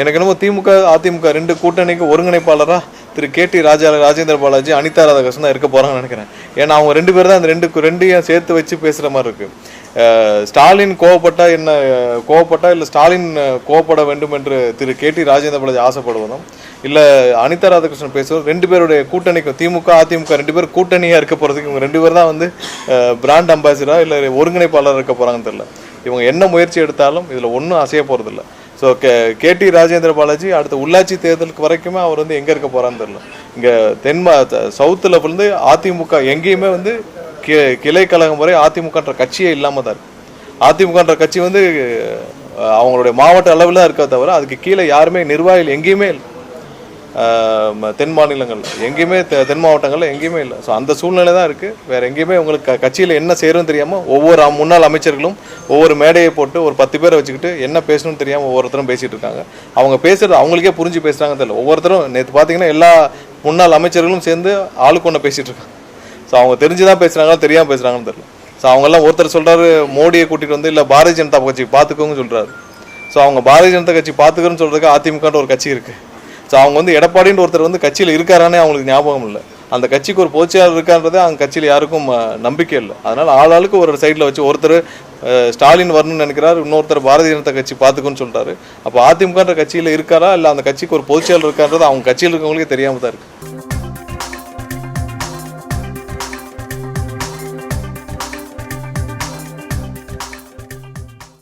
எனக்கு என்னமோ திமுக அதிமுக ரெண்டு கூட்டணிக்கு ஒருங்கிணைப்பாளராக திரு KT ராஜேந்திர பாலாஜி, அனிதா ராதாகிருஷ்ணன் தான் இருக்க போகிறாங்கன்னு நினைக்கிறேன். ஏன்னா அவங்க ரெண்டு பேர் தான் அந்த ரெண்டையும் சேர்த்து வச்சு பேசுகிற மாதிரி இருக்குது. ஸ்டாலின் கோவப்பட்டா இல்லை ஸ்டாலின் கோவப்பட வேண்டும் என்று திரு KT ராஜேந்திர பாலாஜி ஆசைப்படுவதும், இல்லை அனிதா ராதாகிருஷ்ணன் பேசுவதும் ரெண்டு பேருடைய கூட்டணிக்கு திமுக அதிமுக ரெண்டு பேர் கூட்டணியாக இருக்க போகிறதுக்கு இவங்க ரெண்டு பேர் தான் வந்து பிராண்ட் அம்பாசிடராக இல்லை ஒருங்கிணைப்பாளராக இருக்க போகிறாங்கன்னு தெரியல. இவங்க என்ன முயற்சி எடுத்தாலும் இதில் ஒன்றும் அசைய போகிறதில்ல. ஸோ KT ராஜேந்திர பாலாஜி அடுத்த உள்ளாட்சி தேர்தலுக்கு வரைக்குமே அவர் வந்து எங்கே இருக்க போகிறான்னு தெரியல. இங்கே சவுத்தில் வந்து அதிமுக எங்கேயுமே வந்து கிளை கழகம் வரை அதிமுகன்ற கட்சியே இல்லாமல் தான் இருக்குது. அதிமுகன்ற கட்சி வந்து அவங்களுடைய மாவட்ட அளவில் தான் இருக்க தவிர அதுக்கு கீழே யாருமே நிர்வாகிகள் எங்கேயுமே இல்லை. தென் மாநிலங்களில் எங்கேயுமே தென் மாவட்டங்களில் எங்கேயுமே இல்லை. ஸோ அந்த சூழ்நிலை தான் இருக்குது. வேறு எங்கேயுமே உங்களுக்கு கட்சியில் என்ன செய்யணும்னு தெரியாமல் ஒவ்வொரு முன்னாள் அமைச்சர்களும் ஒவ்வொரு மேடையை போட்டு ஒரு 10 பேரை வச்சுக்கிட்டு என்ன பேசணும்னு தெரியாமல் ஒவ்வொருத்தரும் பேசிகிட்டு இருக்காங்க. அவங்க பேசுகிறது அவங்களுக்கே புரிஞ்சு பேசுகிறாங்கன்னு தெரியல. ஒவ்வொருத்தரும் நேற்று பார்த்தீங்கன்னா எல்லா முன்னாள் அமைச்சர்களும் சேர்ந்து ஆளுக்கு ஒன்று பேசிகிட்டு இருக்காங்க. ஸோ அவங்க தெரிஞ்சு தான் பேசுகிறாங்களா தெரியாமல் பேசுகிறாங்கன்னு தெரியல. ஸோ அவங்கெல்லாம் ஒருத்தர் சொல்கிறாரு மோடியை கூட்டிகிட்டு வந்து இல்லை பாரதிய ஜனதா கட்சி பார்த்துக்கோங்க சொல்கிறாரு. ஸோ அவங்க பாரதிய ஜனதா கட்சி பார்த்துக்கணும்னு சொல்கிறதுக்கு அதிமுகன்ற ஒரு கட்சி இருக்குது. ஸோ அவங்க வந்து எடப்பாடின்ற ஒருத்தர் வந்து கட்சியில் இருக்காரானே அவங்களுக்கு ஞாபகம் இல்லை. அந்த கட்சிக்கு ஒரு பொதுச்செயலாளர் இருக்கான்றதே அவங்க கட்சியில் யாருக்கும் நம்பிக்கை இல்லை. அதனால் ஆளாளுக்கு ஒரு சைடில் வச்சு ஒருத்தர் ஸ்டாலின் வரணும்னு நினைக்கிறார், இன்னொருத்தர் பாரதிய ஜனதா கட்சி பார்த்துக்குன்னு சொல்கிறாரு. அப்போ அதிமுகன்ற கட்சியில் இருக்காரா இல்லை அந்த கட்சிக்கு ஒரு பொதுச்செயலாளர் இருக்கான்றது அவங்க கட்சியில் இருக்கவங்களுக்கே தெரியாமல் தான் இருக்குது.